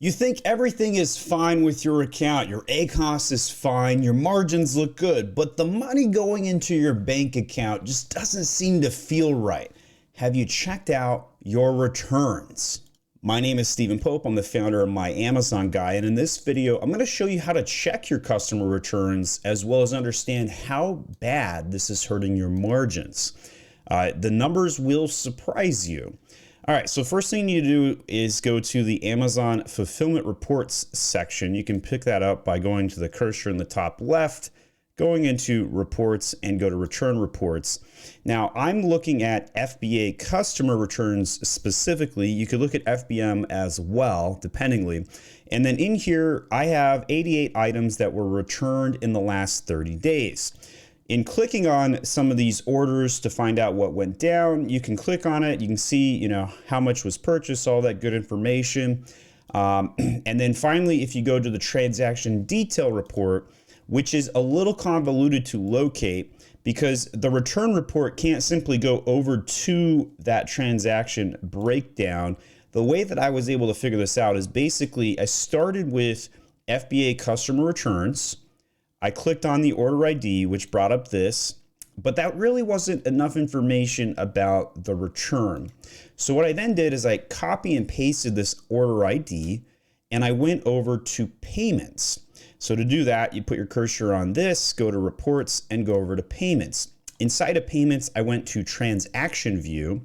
You think everything is fine with your account, your ACOS is fine, your margins look good, but the money going into your bank account just doesn't seem to feel right. Have you checked out your returns? My name is Stephen Pope. I'm the founder of My Amazon Guy, and in this video, I'm going to show you how to check your customer returns as well as understand how bad this is hurting your margins. The numbers will surprise you. All right, so first thing you need to do is go to the Amazon Fulfillment Reports section. You can pick that up by going to the cursor in the top left, going into Reports, and go to Return Reports. Now, I'm looking at FBA customer returns specifically. You could look at FBM as well, dependingly. And then in here, I have 88 items that were returned in the last 30 days. In clicking on some of these orders to find out what went down, you can click on it. You can see, how much was purchased, all that good information. And then finally, if you go to the transaction detail report, which is a little convoluted to locate because the return report can't simply go over to that transaction breakdown. The way that I was able to figure this out is basically I started with FBA customer returns. I clicked on the order ID, which brought up this, but that really wasn't enough information about the return. So what I then did is I copy and pasted this order ID and I went over to payments. So to do that, you put your cursor on this, go to reports and go over to payments. Inside of payments, I went to transaction view,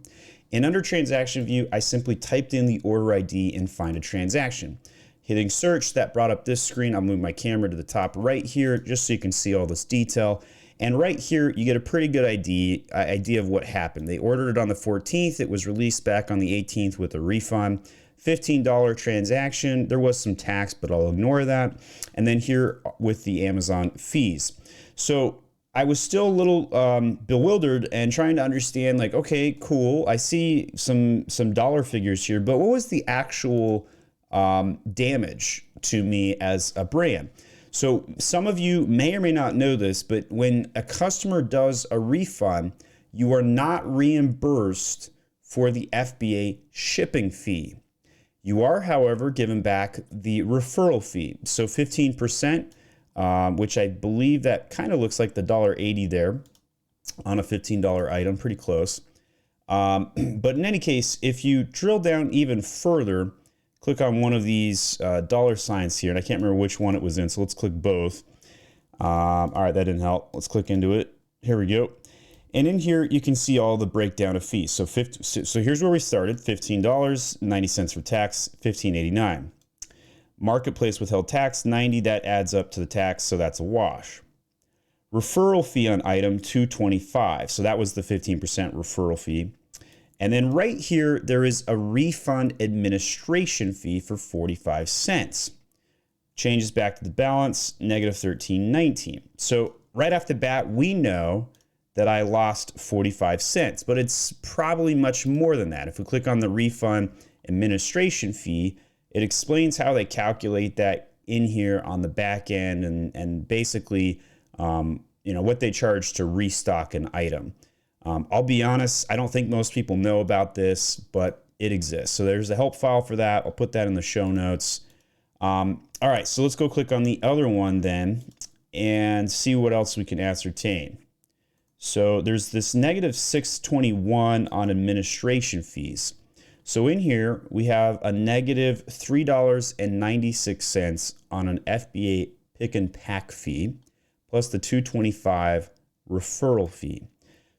and under transaction view, I simply typed in the order ID and find a transaction. Hitting search, that brought up this screen. I'll move my camera to the top right here just so you can see all this detail. And right here, you get a pretty good idea of what happened. They ordered it on the 14th. It was released back on the 18th with a refund. $15 transaction. There was some tax, but I'll ignore that. And then here with the Amazon fees. So I was still a little bewildered and trying to understand, like, okay, cool. I see some dollar figures here, but what was the actual damage to me as a brand? So some of you may or may not know this, but when a customer does a refund, you are not reimbursed for the FBA shipping fee. You are, however, given back the referral fee. So 15%, which I believe that kind of looks like the $1.80 there on a $15 item, pretty close. But in any case, if you drill down even further, click on one of these dollar signs here, and I can't remember which one it was in, so let's click both. All right, that didn't help. Let's click into it. Here we go. And in here, you can see all the breakdown of fees. So here's where we started, $15, 90 cents for tax, $15.89. Marketplace withheld tax, 90, that adds up to the tax, so that's a wash. Referral fee on item, $2.25, so that was the 15% referral fee. And then right here, there is a refund administration fee for 45 cents. Changes back to the balance, negative $13.19. So right off the bat, we know that I lost 45 cents, but it's probably much more than that. If we click on the refund administration fee, it explains how they calculate that in here on the back end and basically, what they charge to restock an item. I'll be honest, I don't think most people know about this, but it exists. So there's a help file for that. I'll put that in the show notes. All right, so let's go click on the other one then and see what else we can ascertain. So there's this negative $6.21 on administration fees. So in here, we have a negative $3.96 on an FBA pick and pack fee, plus the $2.25 referral fee.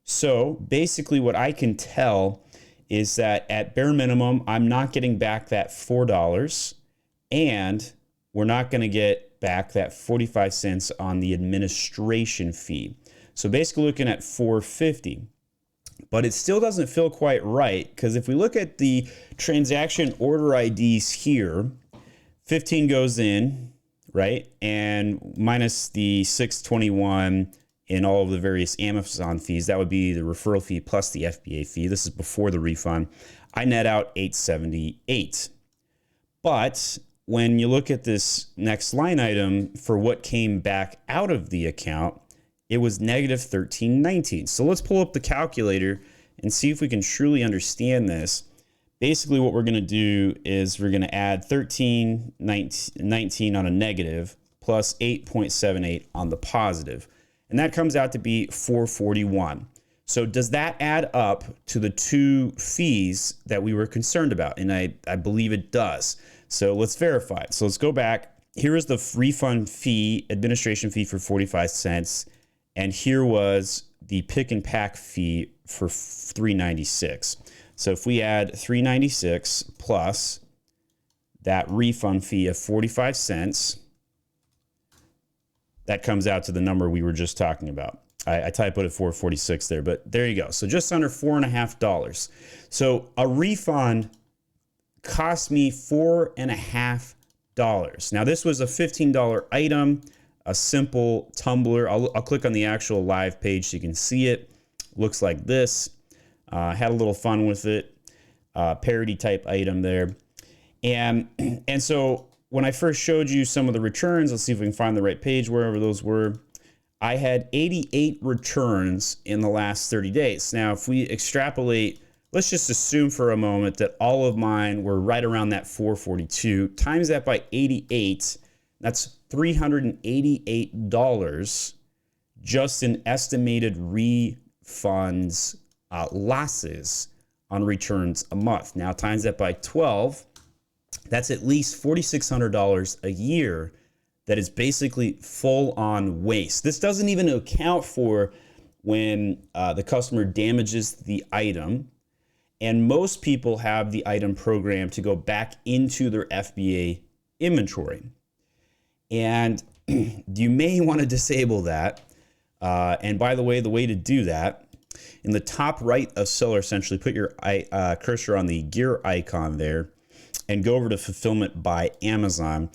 So basically what I can tell is that at bare minimum, I'm not getting back that $4, and we're not going to get back that 45 cents on the administration fee. So basically looking at $4.50, but it still doesn't feel quite right, because if we look at the transaction order IDs here, 15 goes in, right? And minus the 621 in all of the various Amazon fees, that would be the referral fee plus the FBA fee. This is before the refund. I net out $878. But when you look at this next line item for what came back out of the account, it was negative $13.19. So let's pull up the calculator and see if we can truly understand this. Basically what we're going to do is we're going to add 19 on a negative plus 8.78 on the positive. And that comes out to be 441. So does that add up to the two fees that we were concerned about? And I believe it does. So let's verify it. So let's go back. Here is the refund fee, administration fee for 45 cents. And here was the pick and pack fee for $3.96. So if we add $3.96 plus that refund fee of 45 cents, that comes out to the number we were just talking about. I typoed it 446 there, but there you go. So just under $4.50. So a refund cost me $4.50. Now this was a $15 item, a simple tumbler. I'll click on the actual live page so you can see it. Looks like this. Had a little fun with it. Parody type item there. And so when I first showed you some of the returns, let's see if we can find the right page, wherever those were. I had 88 returns in the last 30 days. Now, if we extrapolate, let's just assume for a moment that all of mine were right around that 442. Times that by 88, that's $388 just in estimated refunds losses on returns a month. Now, times that by 12, that's at least $4,600 a year that is basically full on waste. This doesn't even account for when the customer damages the item, and most people have the item programmed to go back into their FBA inventory. And you may want to disable that. And by the way to do that, in the top right of Seller Essentially, put your cursor on the gear icon there and go over to Fulfillment by Amazon.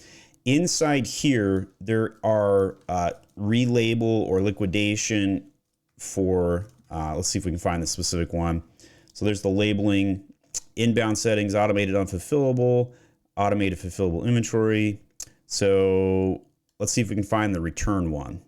Inside here, there are relabel or liquidation for, let's see if we can find the specific one. So there's the labeling, inbound settings, automated unfulfillable, automated fulfillable inventory. So let's see if we can find the return one.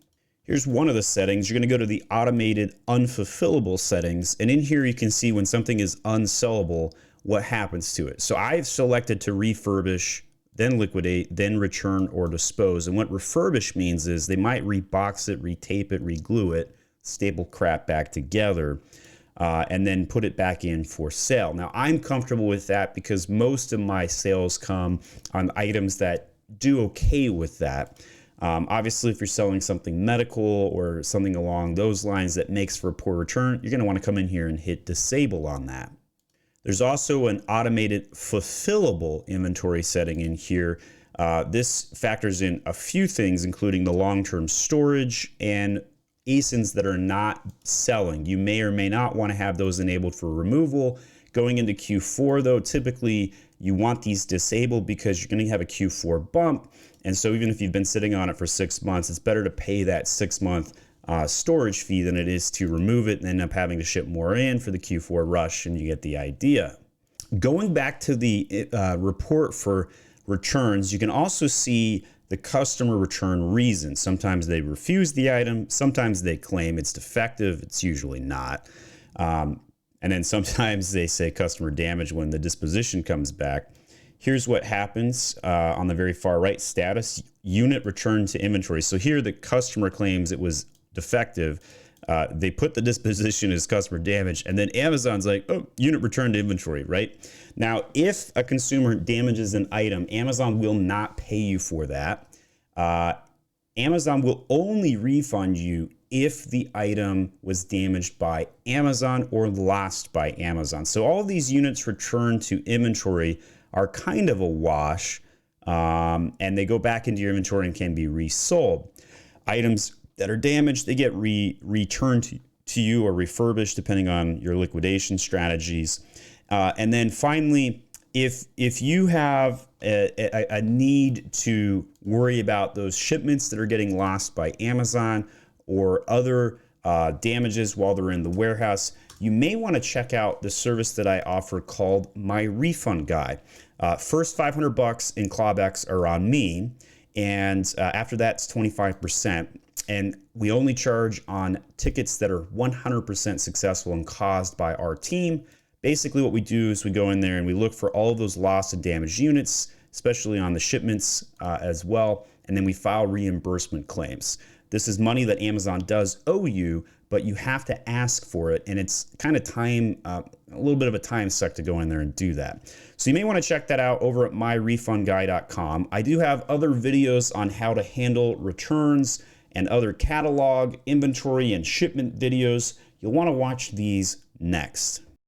Here's one of the settings. You're going to go to the automated unfulfillable settings. And in here, you can see when something is unsellable, what happens to it. So I've selected to refurbish, then liquidate, then return or dispose. And what refurbish means is they might rebox it, retape it, reglue it, staple crap back together, and then put it back in for sale. Now, I'm comfortable with that because most of my sales come on items that do okay with that. Obviously, if you're selling something medical or something along those lines that makes for a poor return, you're going to want to come in here and hit disable on that. There's also an automated fulfillable inventory setting in here. This factors in a few things, including the long-term storage and ASINs that are not selling. You may or may not want to have those enabled for removal. Going into Q4, though, typically you want these disabled because you're going to have a Q4 bump. And so even if you've been sitting on it for 6 months, it's better to pay that 6-month storage fee than it is to remove it and end up having to ship more in for the Q4 rush, and you get the idea. Going back to the report for returns, you can also see the customer return reason. Sometimes they refuse the item, sometimes they claim it's defective, it's usually not. And then sometimes they say customer damage when the disposition comes back. Here's what happens on the very far right, status, unit returned to inventory. So here the customer claims it was defective. They put the disposition as customer damage, and then Amazon's like, oh, unit returned to inventory, right? Now, if a consumer damages an item, Amazon will not pay you for that. Amazon will only refund you if the item was damaged by Amazon or lost by Amazon. So all of these units returned to inventory are kind of a wash, and they go back into your inventory and can be resold. Items that are damaged, they get returned to you or refurbished depending on your liquidation strategies. And then finally, if you have a need to worry about those shipments that are getting lost by Amazon or other damages while they're in the warehouse, you may want to check out the service that I offer called My Refund Guy. First $500 in clawbacks are on me, and after that it's 25%. And we only charge on tickets that are 100% successful and caused by our team Basically what we do is we go in there and we look for all of those lost and damaged units, especially on the shipments as well, and then we file reimbursement claims. This is money that Amazon does owe you, but you have to ask for it, and it's kind of a little bit of a time suck to go in there and do that. So you may want to check that out over at myrefundguy.com. I do have other videos on how to handle returns and other catalog, inventory, and shipment videos. You'll want to watch these next.